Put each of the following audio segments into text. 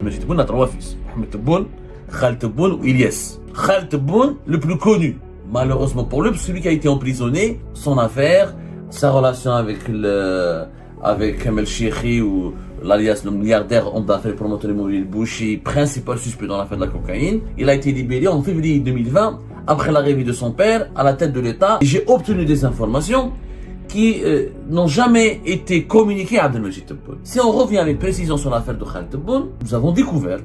Majid Tebboune a trois fils, Mohamed Tebboune, Khaled Tebboune ou Ilyes. Khaled Tebboune, le plus connu, malheureusement pour lui, celui qui a été emprisonné, son affaire, sa relation avec Kamel Cheikhi ou l'alias le milliardaire homme d'affaires promoteur immobilier Bouchi, principal suspect dans l'affaire de la cocaïne. Il a été libéré en février 2020 après l'arrivée de son père à la tête de l'État. J'ai obtenu des informations qui n'ont jamais été communiquées à Abdelmajid Tebboune. Si on revient avec précision sur l'affaire de Khaled Tebboune, nous avons découvert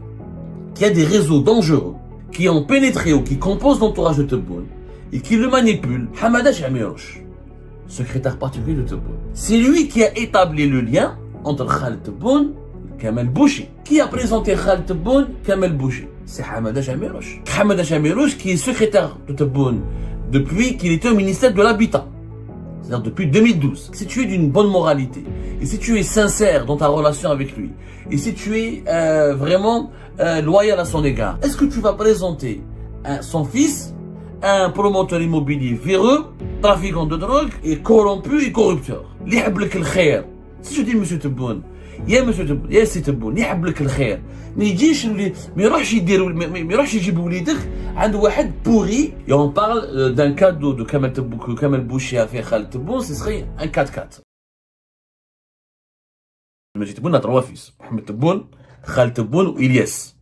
qu'il y a des réseaux dangereux qui ont pénétré ou qui composent l'entourage de Tebboune et qui le manipulent. Hamada Jamirouche, secrétaire particulier de Tebboune. C'est lui qui a établi le lien entre Khaled Tebboune et Kamel Bouchi. Qui a présenté Khaled Tebboune, Kamel Bouchi? C'est Hamada Jamirouche. Hamada Jamirouche qui est secrétaire de Tebboune depuis qu'il était au ministère de l'Habitat. C'est-à-dire depuis 2012. Si tu es d'une bonne moralité, et si tu es sincère dans ta relation avec lui, et si tu es vraiment loyal à son égard, est-ce que tu vas présenter son fils à un promoteur immobilier véreux, trafiquant de drogue, et corrompu et corrupteur? Li hablek el khair. Si je dis Monsieur Tebboune, Monsieur Tebboune, سي Tebboune, يحبلك الخير. ما يجيش ما يروحش يديروا ما يروحش يجيبوا وليدك عند واحد pourri. Et on parle d'un cadeau de Kamel Tebboune que Kamel Bouchi a fait Khaled Tebboune, ce serait un 4x4. Majid Tebboune a trois fils, Mohamed Tebboune, Khaled Tebboune ou Ilyes.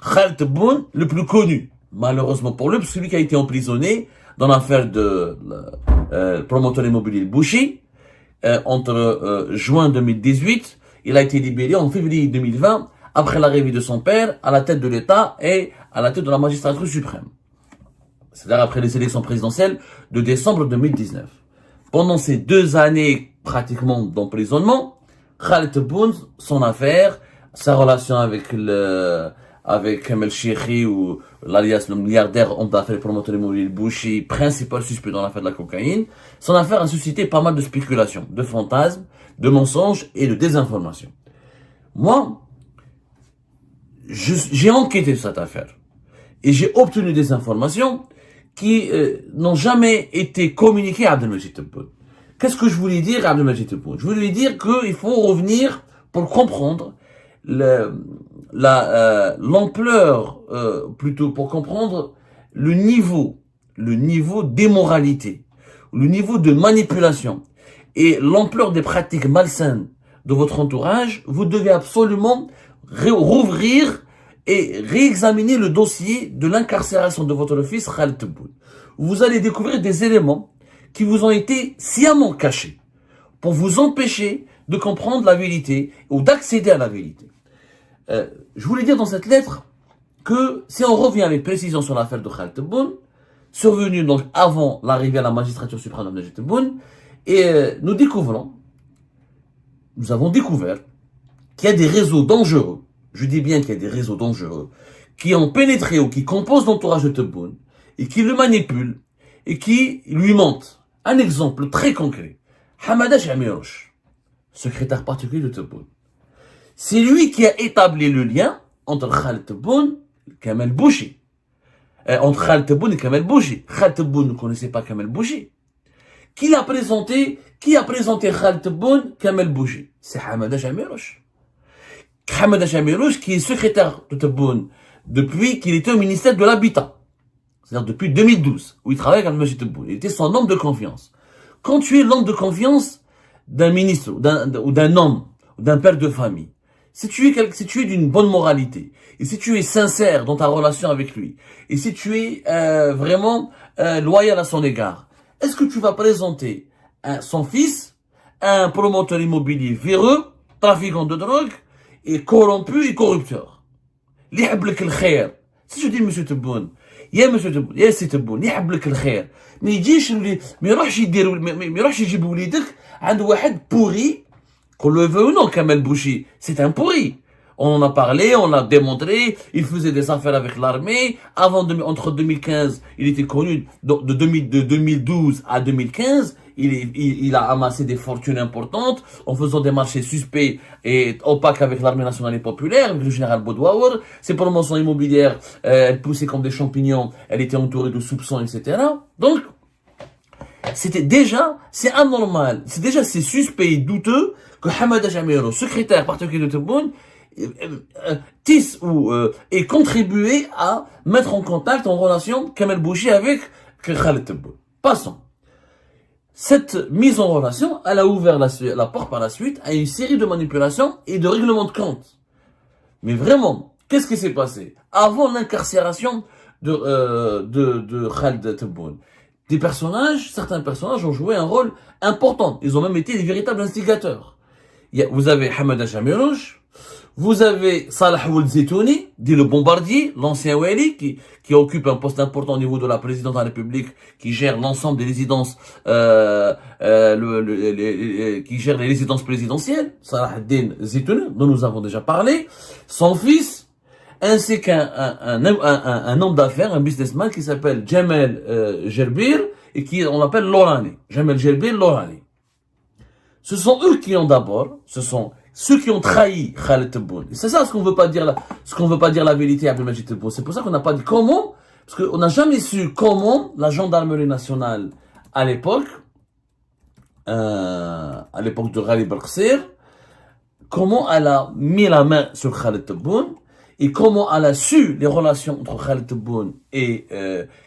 Khaled Tebboune, le plus connu, malheureusement pour lui, celui qui a été emprisonné dans l'affaire de promoteur immobilier Bouchi. Entre juin 2018, il a été libéré en février 2020 après l'arrivée de son père à la tête de l'État et à la tête de la magistrature suprême. C'est-à-dire après les élections présidentielles de décembre 2019. Pendant ces 2 années pratiquement d'emprisonnement, Khaled Tebboune, son affaire, sa relation avec Kamel Cheikhi ou l'alias le milliardaire homme d'affaires promoteur immobilier Bouchi, principal suspect dans l'affaire de la cocaïne, son affaire a suscité pas mal de spéculations, de fantasmes, de mensonges et de désinformations. Moi, j'ai enquêté sur cette affaire et j'ai obtenu des informations qui n'ont jamais été communiquées à Abdelmajid Tebboune. Qu'est-ce que je voulais dire à Abdelmajid Tebboune? Je voulais dire qu'il faut revenir pour comprendre l'ampleur, plutôt pour comprendre le niveau d'immoralité, le niveau de manipulation et l'ampleur des pratiques malsaines de votre entourage. Vous devez absolument rouvrir et réexaminer le dossier de l'incarcération de votre fils Khaled Tebboune. Vous allez découvrir des éléments qui vous ont été sciemment cachés pour vous empêcher de comprendre la vérité ou d'accéder à la vérité. Je voulais dire dans cette lettre que si on revient avec précision sur l'affaire de Khaled Tebboune, survenue donc avant l'arrivée à la magistrature suprême d'Abdelmajid Tebboune, et nous avons découvert qu'il y a des réseaux dangereux, je dis bien qu'il y a des réseaux dangereux, qui ont pénétré ou qui composent l'entourage de Tebboune, et qui le manipulent, et qui lui mentent. Un exemple très concret, Hamada Jamirouche, secrétaire particulier de Tebboune. C'est lui qui a établi le lien entre Khaled Tebboune et Kamel Bouchi. Entre Khaled Tebboune et Kamel Bouchi. Khaled Tebboune ne connaissait pas Kamel Bouchi. Qui a présenté Khaled Tebboune, Kamel Bouchi? C'est Hamada Jamirouche. Hamada Jamirouche qui est secrétaire de Tebboune depuis qu'il était au ministère de l'Habitat. C'est-à-dire depuis 2012, où il travaille avec Abdelmajid Tebboune. Il était son homme de confiance. Quand tu es l'homme de confiance d'un ministre ou d'un homme, ou d'un père de famille, si tu es d'une bonne moralité, et si tu es sincère dans ta relation avec lui, et si tu es vraiment loyal à son égard, est-ce que tu vas présenter son fils à un promoteur immobilier véreux, trafiquant de drogue, et corrompu et corrupteur? Li hablek el khair. Si je dis Monsieur Tebboune, Monsieur Tebboune, سي Tebboune, يحبلك الخير. ما يجيش ما يروحش يجيبوا وليدك عند واحد pourri. Qu'on le veut ou non, Kamel Bouchi, c'est un pourri. On en a parlé, on l'a démontré, il faisait des affaires avec l'armée. Entre 2015, il était connu, de 2012 à 2015, il a amassé des fortunes importantes en faisant des marchés suspects et opaques avec l'armée nationale et populaire, avec le général Baudouaour. Ses promotions immobilières, elles poussaient comme des champignons, elle était entourée de soupçons, etc. Donc, c'est anormal, c'est suspect et douteux que Hamada Jamirouche, secrétaire particulier de Tebboune, tisse ou et contribué à mettre en contact, en relation Kamel Bouchi avec Khaled Tebboune. Passons. Cette mise en relation, elle a ouvert la porte par la suite à une série de manipulations et de règlements de compte. Mais vraiment, qu'est-ce qui s'est passé avant l'incarcération de Khaled Tebboune? Certains personnages ont joué un rôle important. Ils ont même été des véritables instigateurs. Vous avez Hamada Jamirouche, vous avez Salah Ould Zitouni, dit le bombardier, l'ancien Wali, qui occupe un poste important au niveau de la présidence de la République, qui gère l'ensemble des résidences, qui gère les résidences présidentielles, Salah Ad-Din Zitouni, dont nous avons déjà parlé, son fils, ainsi qu'un homme d'affaires, un businessman qui s'appelle Jamal Gerbir, et on l'appelle Lorani. Jamal Gerbir Lorani. Ce sont eux qui ont ce sont ceux qui ont trahi Khaled Tebboune. C'est ça ce qu'on veut pas dire la vérité à Abdelmajid Tebboune. C'est pour ça qu'on n'a pas dit comment, parce qu'on n'a jamais su comment la gendarmerie nationale, à l'époque de Ghali Belqsir, comment elle a mis la main sur Khaled Tebboune, et comment elle a su les relations entre Khaled Tebboune et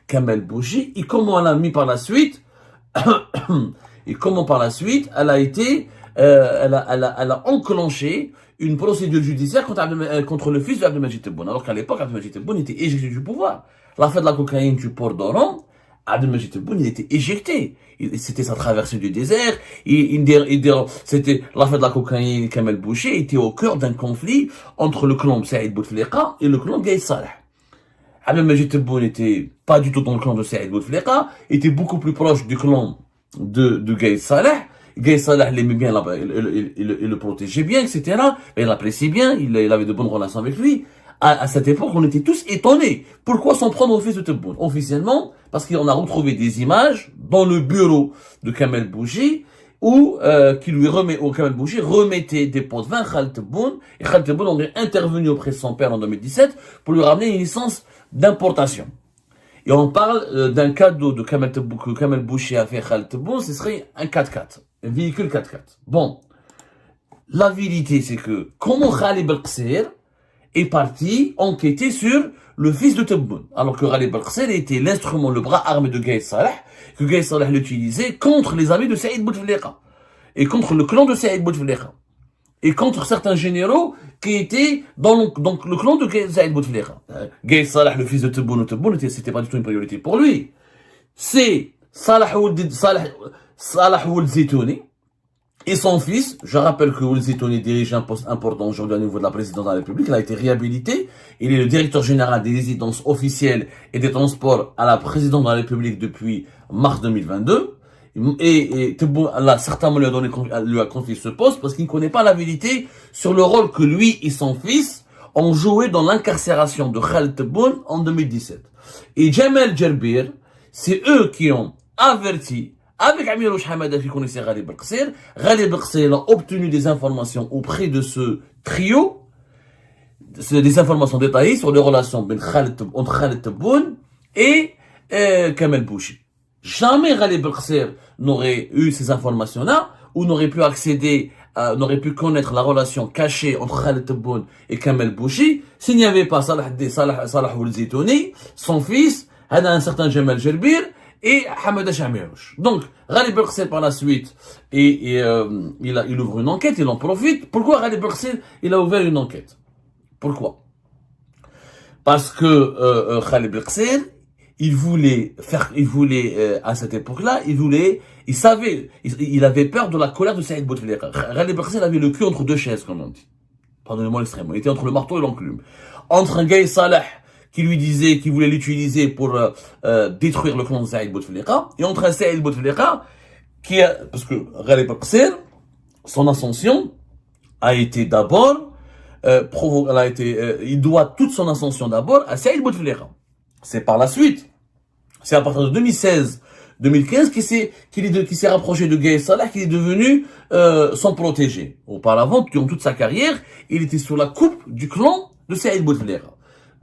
Kamel Bouchi, et comment elle a mis par la suite, elle a été, elle a enclenché une procédure judiciaire contre le fils d'Abdelmajid Tebboune. Alors qu'à l'époque, Abdelmajid Tebboune était éjecté du pouvoir. L'affaire de la cocaïne du port d'Oran, Abdelmajid Tebboune, il était éjecté. C'était sa traversée du désert. C'était l'affaire de la cocaïne. Kamel Bouchi était au cœur d'un conflit entre le clan de Saïd Bouteflika et le clan de Gaïd Salah. Abdelmajid Tebboune n'était pas du tout dans le clan de Saïd Bouteflika, était beaucoup plus proche du clan de Gaïd Salah. Gaïd Salah l'aimait bien, il le protégeait bien, etc. Il l'appréciait bien, il avait de bonnes relations avec lui. À cette époque, on était tous étonnés. Pourquoi s'en prendre au fils de Tebboune? Officiellement, parce qu'on a retrouvé des images dans le bureau de Kamel Bouchi, Kamel Bouchi remettait des pots de vin à Khaled Tebboune, et Khaled Tebboune aurait intervenu auprès de son père en 2017 pour lui ramener une licence d'importation. Et on parle d'un cadeau que Kamel Bouchi a fait à Khaled Tebboune, ce serait un 4x4, un véhicule 4x4. Bon, la vérité c'est que, comment Ghali Belqsir est parti enquêter sur le fils de Tebboune, alors que Ghali Belqsir était l'instrument, le bras armé de Gaïd Salah, que Gaïd Salah l'utilisait contre les amis de Saïd Bouteflika, et contre le clan de Saïd Bouteflika, et contre certains généraux qui étaient dans le clan de Saïd Bouteflika. Gaïd Salah, le fils de Tebboune, c'était pas du tout une priorité pour lui. C'est Salah Ould Zitouni, et son fils, je rappelle que Ould Zitouni dirige un poste important aujourd'hui au niveau de la présidence de la République, il a été réhabilité, il est le directeur général des résidences officielles et des transports à la présidence de la République depuis mars 2022, et Tebboune, Allah, certainement lui a confié ce poste parce qu'il ne connaît pas la vérité sur le rôle que lui et son fils ont joué dans l'incarcération de Khaled Tebboune en 2017. Et Jamal Gerbir, c'est eux qui ont averti avec Amirouche Hamada qui connaissait Ghali Belqsir. Ghali Belqsir a obtenu des informations auprès de ce trio, des informations détaillées sur les relations entre Khaled Tebboune et Kamel Bouchi. Jamais Ghali Belqsir n'aurait eu ces informations-là, ou n'aurait pu n'aurait pu connaître la relation cachée entre Khaled Tebboune et Kamel Bouchi s'il n'y avait pas Salah Ould Zitouni, son fils, un certain Jamal Gerbir, et Hamada Jamirouche. Donc, Ghali Belqsir par la suite, il ouvre une enquête, il en profite. Pourquoi Ghali Belqsir, il a ouvert une enquête? Pourquoi? Parce que Ghali Belqsir, il voulait à cette époque-là, il avait peur de la colère de Saïd Bouteflika. Ghali Belqsir avait le cul entre deux chaises, comme on dit. Pardonnez-moi l'extrêmement. Il était entre le marteau et l'enclume. Entre un Gaïd Salah, qui lui disait qu'il voulait l'utiliser pour détruire le clan de Saïd Bouteflika, et entre un Saïd Bouteflika parce que Ghali Belqsir, son ascension a été d'abord il doit toute son ascension d'abord à Saïd Bouteflika. C'est par la suite, c'est à partir de 2016-2015 qui s'est rapproché de Gaïd Salah, qui est devenu son protégé. Auparavant, durant toute sa carrière, il était sous la coupe du clan de Saïd Bouteflika.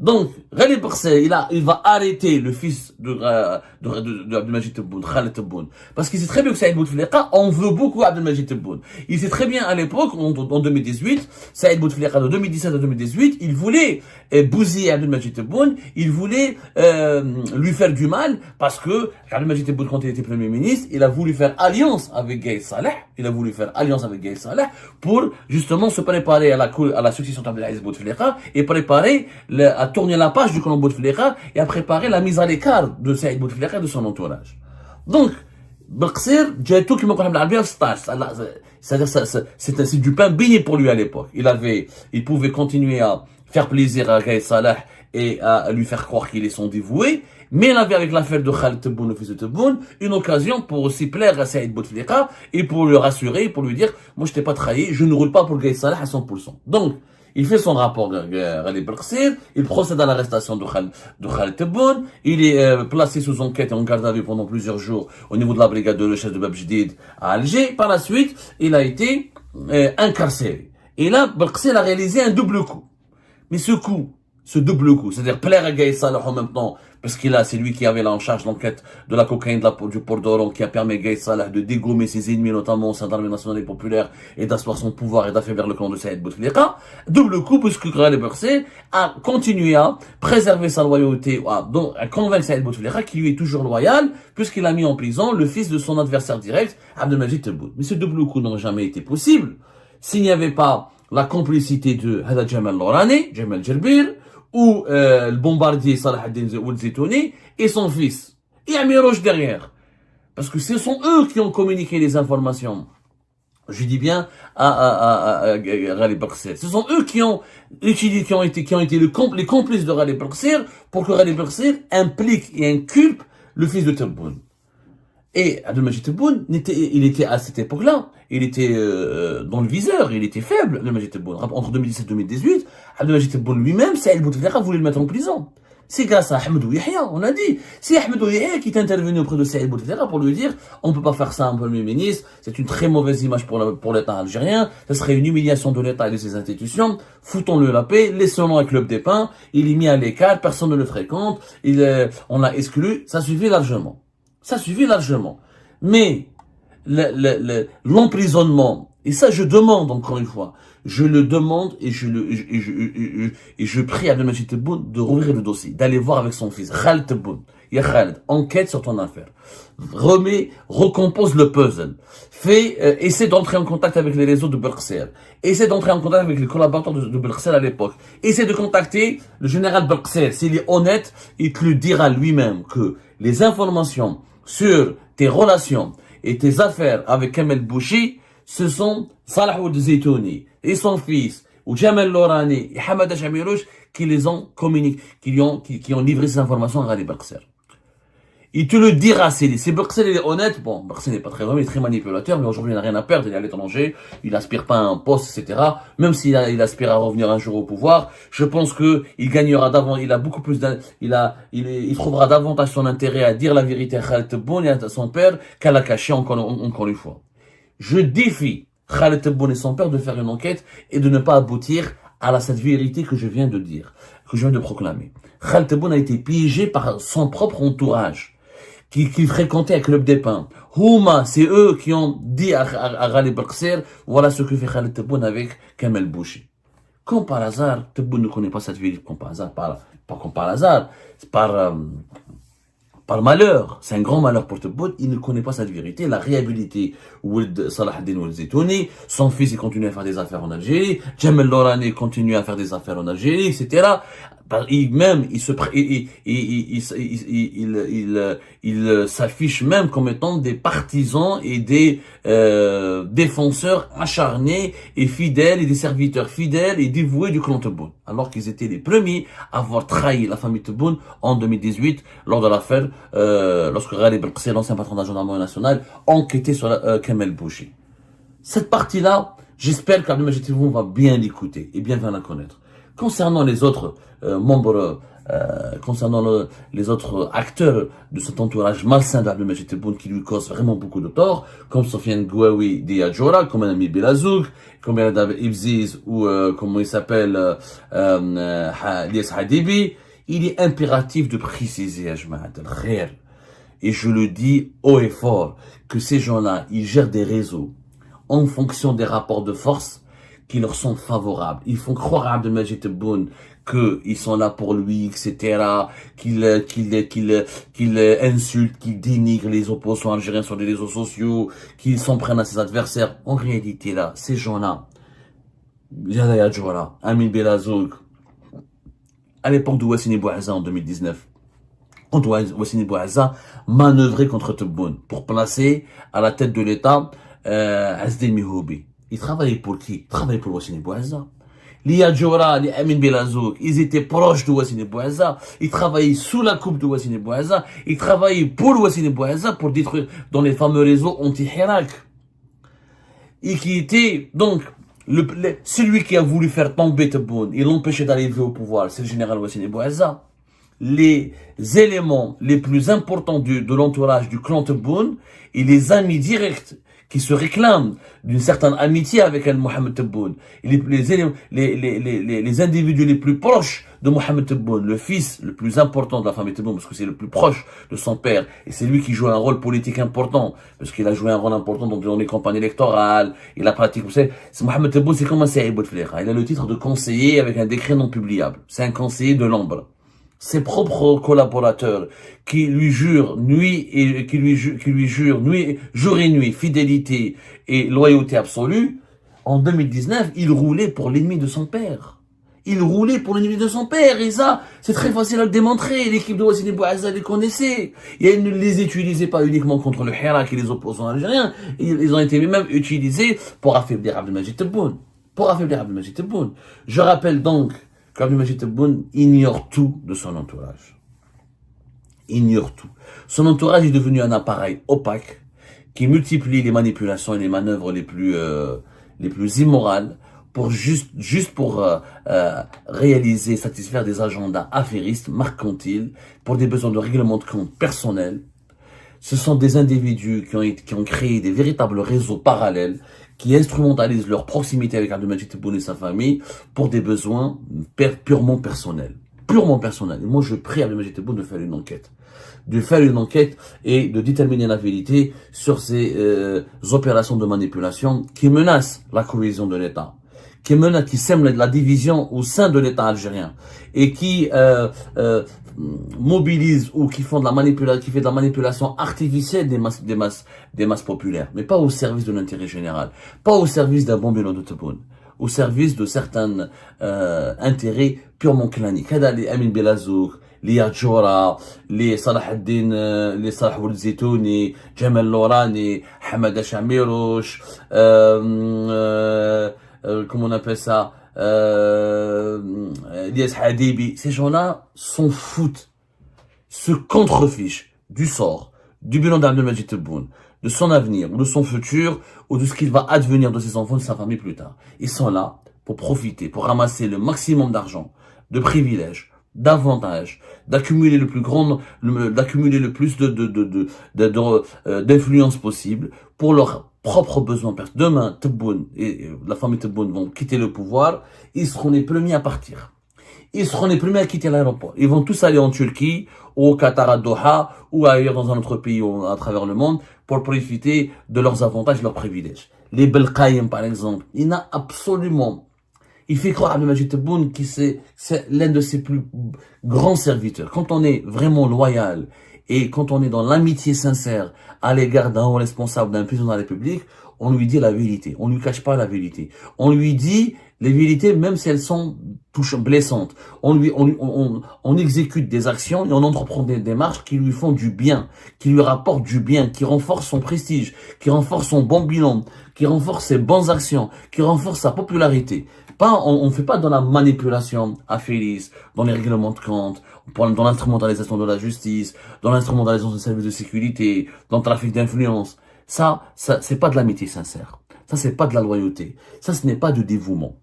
Donc, Ghali Berkser, il va arrêter le fils de Abdelmajid Tebboune, Khaled Tebboune. Parce qu'il sait très bien que Saïd Bouteflika en veut beaucoup à Abdelmajid Tebboune. Il sait très bien à l'époque, en 2018, Saïd Bouteflika de 2017 à 2018, il voulait bousiller Abdelmajid Tebboune, il voulait lui faire du mal, parce que Abdelmajid Tebboune, quand il était Premier ministre, il a voulu faire alliance avec Gaïd Salah, pour justement se préparer à la succession d'Abdelaziz Bouteflika et préparer à tourner la page du clan Bouteflika et à préparer la mise à l'écart de Saïd Bouteflika et de son entourage. Donc, Berkser, جاتو كما نقولوا بالعربيه في 16. C'est-à-dire c'est du pain béni pour lui à l'époque. Il pouvait continuer à faire plaisir à Gaïd Salah et à lui faire croire qu'il est son dévoué, mais il avait avec l'affaire de Khaled Tebboune, le fils de Tebboune, une occasion pour aussi plaire à Saïd Bouteflika et pour le rassurer, pour lui dire, moi je t'ai pas trahi, je ne roule pas pour Gaïd Salah à 100%. Donc, il fait son rapport Ghali Berkser, il procède à l'arrestation de Khaled Tebboune, il est placé sous enquête et en garde à vue pendant plusieurs jours au niveau de la brigade de recherche de Bab Jdid à Alger. Par la suite, il a été incarcéré. Et là, Berkser a réalisé un double coup. Mais ce double coup, c'est-à-dire plaire à Gaïd Salah en même temps, parce c'est lui qui avait là en charge l'enquête de la cocaïne du port d'Oran, qui a permis à Gaïd Salah de dégommer ses ennemis, notamment au sein de l'armée nationale et populaire, et d'asseoir son pouvoir et d'affaiblir le clan de Saïd Bouteflika. Double coup, puisque Ghali Berkser a continué à préserver sa loyauté, à convaincre Saïd Bouteflika qu'il lui est toujours loyal, puisqu'il a mis en prison le fils de son adversaire direct, Abdelmajid Tebboune. Mais ce double coup n'aurait jamais été possible s'il n'y avait pas la complicité de Hada Jamal Lorani, Jamal Jerbir, ou le bombardier Salah ad-Din Ould Zeitouni et son fils. Et Amirouche derrière. Parce que ce sont eux qui ont communiqué les informations. Je dis bien à Ghali Berkser. Ce sont eux qui ont été les complices de Ghali Berkser pour que Ghali Berkser implique et inculpe le fils de Tebboune. Et Abdelmajid Tebboune, il était à cette époque-là, il était dans le viseur, il était faible, Abdelmajid Tebboune. Entre 2017 et 2018, Abdelmajid Tebboune lui-même, Saïd Bouteflika voulait le mettre en prison. C'est grâce à Ahmedou Yahya, on a dit. C'est Ahmedou Yahya qui est intervenu auprès de Saïd Bouteflika pour lui dire, on peut pas faire ça à un Premier ministre, c'est une très mauvaise image pour l'État algérien, ce serait une humiliation de l'État et de ses institutions, foutons-le la paix, laissons-le avec Club des Pins, il est mis à l'écart, personne ne le fréquente, on l'a exclu, ça suffit largement. Ça suffit largement. Mais l'emprisonnement, et ça je demande encore une fois, je le demande et je prie à Abdelmajid Tebboune de rouvrir le dossier, d'aller voir avec son fils, Khaled Tebboune. Ya Khaled, enquête sur ton affaire. Recompose le puzzle. Essaie d'entrer en contact avec les réseaux de Berkser. Essaie d'entrer en contact avec les collaborateurs de Berkser à l'époque. Essaie de contacter le général Berkser. S'il est honnête, il te le dira lui-même que les informations sur tes relations et tes affaires avec Kamel Bouchi, ce sont Salah Ould Zeitouni et son fils, ou Jamal Lorani et Hamada Jamirouche qui les ont communiqué, qui ont livré ces informations à Ghali Berkser. Il te le dira, si Berkser il est honnête, bon, Berkser n'est pas très vrai, il est très manipulateur, mais aujourd'hui il n'a rien à perdre, il est à l'étranger, il aspire pas à un poste, etc. Même s'il aspire à revenir un jour au pouvoir, je pense que il gagnera il a beaucoup plus il trouvera davantage son intérêt à dire la vérité à Khaled Tebboune et à son père qu'à la cacher encore une fois. Je défie Khaled Tebboune et son père de faire une enquête et de ne pas aboutir à cette vérité que je viens de dire, que je viens de proclamer. Khaled Tebboune a été piégé par son propre entourage, qui fréquentait un club des pins. Houma, c'est eux qui ont dit à Ghali Berkser, voilà ce que fait Khaled Tebboune avec Kamel Bouchi. Comme par hasard, Tebboune ne connaît pas cette vérité, comme par hasard, pas comme par hasard, c'est par malheur, c'est un grand malheur pour Tebboune, il ne connaît pas cette vérité, il a réhabilité Salah ad-Din Ould Zeitouni, son fils il continue à faire des affaires en Algérie, Jamal Lorani continue à faire des affaires en Algérie, etc. Il s'affiche même comme étant des partisans et des défenseurs acharnés et fidèles et des serviteurs fidèles et dévoués du clan Tebboune, alors qu'ils étaient les premiers à avoir trahi la famille Tebboune en 2018 lors de l'affaire lorsque Ghali Berkser, l'ancien patron de la gendarmerie nationale, enquêtait sur Kamel Bouchi. Cette partie-là, j'espère qu'Abdelmajid Tebboune va bien l'écouter et bien la connaître. Concernant les autres membres, les autres acteurs de cet entourage malsain d'Abdelmajid Tebboune qui lui cause vraiment beaucoup de tort, comme Sofiane Gouaoui d'Iyadjoura, comme Ami Belazouk, comme David Ibziz ou comment il s'appelle, Lies Hadibi, il est impératif de préciser à Jamaat al-Khair, et je le dis haut et fort, que ces gens-là, ils gèrent des réseaux en fonction des rapports de force qui leur sont favorables. Ils font croire à Abdelmajid Tebboune qu'ils sont là pour lui, etc., qu'ils insultent, qu'ils dénigrent les opposants algériens sur les réseaux sociaux, qu'ils s'en prennent à ses adversaires. En réalité, là, ces gens-là, Yahya Djoura, Amin Belazouk, à l'époque de Wassini Bouazza en 2019, quand Wassini Bouazza manœuvrait contre Tebboune pour placer à la tête de l'État Azdin Mihoubi. Il travaillait pour qui? Il travaillait pour Wassini Bouazza. L'Iyad Djoura, les Amin Belazouk, ils étaient proches de Wassini Bouazza, ils travaillaient sous la coupe de Wassini Bouazza, ils travaillaient pour Wassini Bouazza pour détruire dans les fameux réseaux anti-Hirak. Et qui était, donc, celui qui a voulu faire tomber Tebboune et l'empêcher d'arriver au pouvoir, c'est le général Wassini Bouazza. Les éléments les plus importants de l'entourage du clan Tebboune et les amis directs qui se réclament d'une certaine amitié avec Mohamed Tebboune, les individus les plus proches de Mohamed Tebboune, le fils le plus important de la famille Tebboune, parce que c'est le plus proche de son père, et c'est lui qui joue un rôle politique important, parce qu'il a joué un rôle important dans les campagnes électorales, il a pratiqué, vous savez, Mohamed Tebboune, c'est comme un Saïd Bouteflika, il a le titre de conseiller avec un décret non publiable, c'est un conseiller de l'ombre. Ses propres collaborateurs qui lui jurent jour et nuit, fidélité et loyauté absolue, en 2019, il roulait pour l'ennemi de son père. Il roulait pour l'ennemi de son père, et ça, c'est très facile à le démontrer. L'équipe de Wassini Bouazza les connaissait. Et elle ne les utilisait pas uniquement contre le Hirak et les opposants algériens. Ils ont été même utilisés pour affaiblir Abdelmajid Tebboune. Je rappelle donc qu'Abdelmajid Tebboune ignore tout de son entourage. Ignore tout. Son entourage est devenu un appareil opaque qui multiplie les manipulations et les manœuvres les plus immorales pour réaliser, satisfaire des agendas affairistes, mercantiles, pour des besoins de règlement de compte personnels. Ce sont des individus qui ont créé des véritables réseaux parallèles qui instrumentalisent leur proximité avec Abdelmajid Tebboune et sa famille pour des besoins purement personnels. Et moi, je prie Abdelmajid Tebboune de faire une enquête. Et de déterminer la vérité sur ces opérations de manipulation qui menacent la cohésion de l'État, qui sèment la division au sein de l'État algérien et qui mobilisent ou qui fait de la manipulation artificielle des masses populaires, mais pas au service de l'intérêt général, pas au service d'un bon bilan de Tebboune, au service de certains intérêts purement claniques. Les Amin Belazouk, les Yadjoura, les Salah Ad-Din, les Salah Ould Zitouni, Jamal Lorani, Hamada Chamirouche, comment on appelle ça, Lies Hadibi, ces gens-là s'en foutent, se contrefichent du sort, du bilan d'Abdelmajid Tebboune, de son avenir, ou de son futur, ou de ce qu'il va advenir de ses enfants, de sa famille plus tard. Ils sont là pour profiter, pour ramasser le maximum d'argent, de privilèges, d'avantages, d'accumuler le plus d'influence possible pour leurs propres besoins. Demain, Tebboune et la famille Tebboune vont quitter le pouvoir, ils seront les premiers à partir. Ils seront les premiers à quitter l'aéroport. Ils vont tous aller en Turquie, ou au Qatar à Doha, ou ailleurs dans un autre pays ou à travers le monde, pour profiter de leurs avantages et leurs privilèges. Les Belkhaïm, par exemple, il fait croire à Abdelmajid Tebboune que c'est l'un de ses plus grands serviteurs. Quand on est vraiment loyal et quand on est dans l'amitié sincère à l'égard d'un haut responsable, d'un président de la République, on lui dit la vérité. On ne lui cache pas la vérité. On lui dit les vérités même si elles sont blessantes. On exécute des actions et on entreprend des démarches qui lui font du bien, qui lui rapportent du bien, qui renforcent son prestige, qui renforcent son bon bilan, qui renforcent ses bonnes actions, qui renforcent sa popularité. On ne fait pas dans la manipulation affairiste, dans les règlements de compte, dans l'instrumentalisation de la justice, dans l'instrumentalisation des services de sécurité, dans le trafic d'influence. Ça, c'est pas de l'amitié sincère. Ça, c'est pas de la loyauté. Ça, ce n'est pas du dévouement.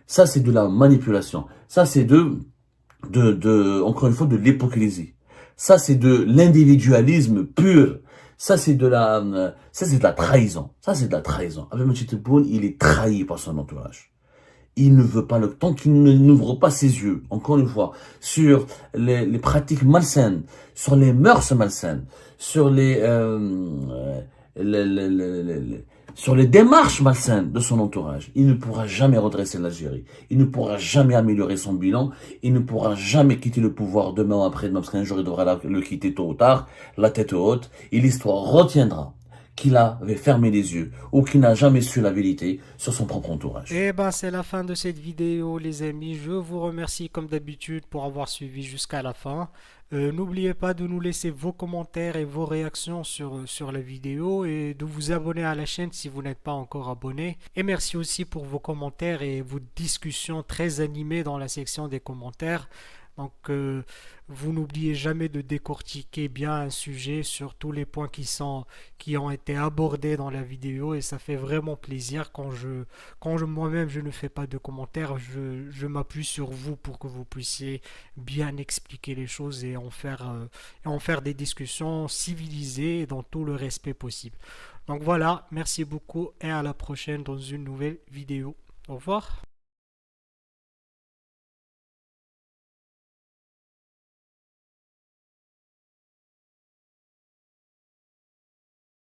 Ça, c'est de la manipulation. Ça, c'est encore une fois, de l'hypocrisie. Ça, c'est de l'individualisme pur. Ça, c'est de la trahison. Ça, c'est de la trahison. Abdel Majid Tebboune, il est trahi par son entourage. Il ne veut pas tant qu'il n'ouvre pas ses yeux, encore une fois, sur les pratiques malsaines, sur les mœurs malsaines, sur sur les démarches malsaines de son entourage. Il ne pourra jamais redresser l'Algérie. Il ne pourra jamais améliorer son bilan. Il ne pourra jamais quitter le pouvoir demain ou après-demain, parce qu'un jour il devra le quitter tôt ou tard, la tête haute, et l'histoire retiendra qu'il avait fermé les yeux ou qu'il n'a jamais su la vérité sur son propre entourage. Et ben c'est la fin de cette vidéo les amis. Je vous remercie comme d'habitude pour avoir suivi jusqu'à la fin. N'oubliez pas de nous laisser vos commentaires et vos réactions sur la vidéo et de vous abonner à la chaîne si vous n'êtes pas encore abonné. Et merci aussi pour vos commentaires et vos discussions très animées dans la section des commentaires. Donc, vous n'oubliez jamais de décortiquer bien un sujet sur tous les points qui ont été abordés dans la vidéo et ça fait vraiment plaisir quand moi-même je ne fais pas de commentaires, je m'appuie sur vous pour que vous puissiez bien expliquer les choses et en faire des discussions civilisées et dans tout le respect possible. Donc voilà, merci beaucoup et à la prochaine dans une nouvelle vidéo. Au revoir.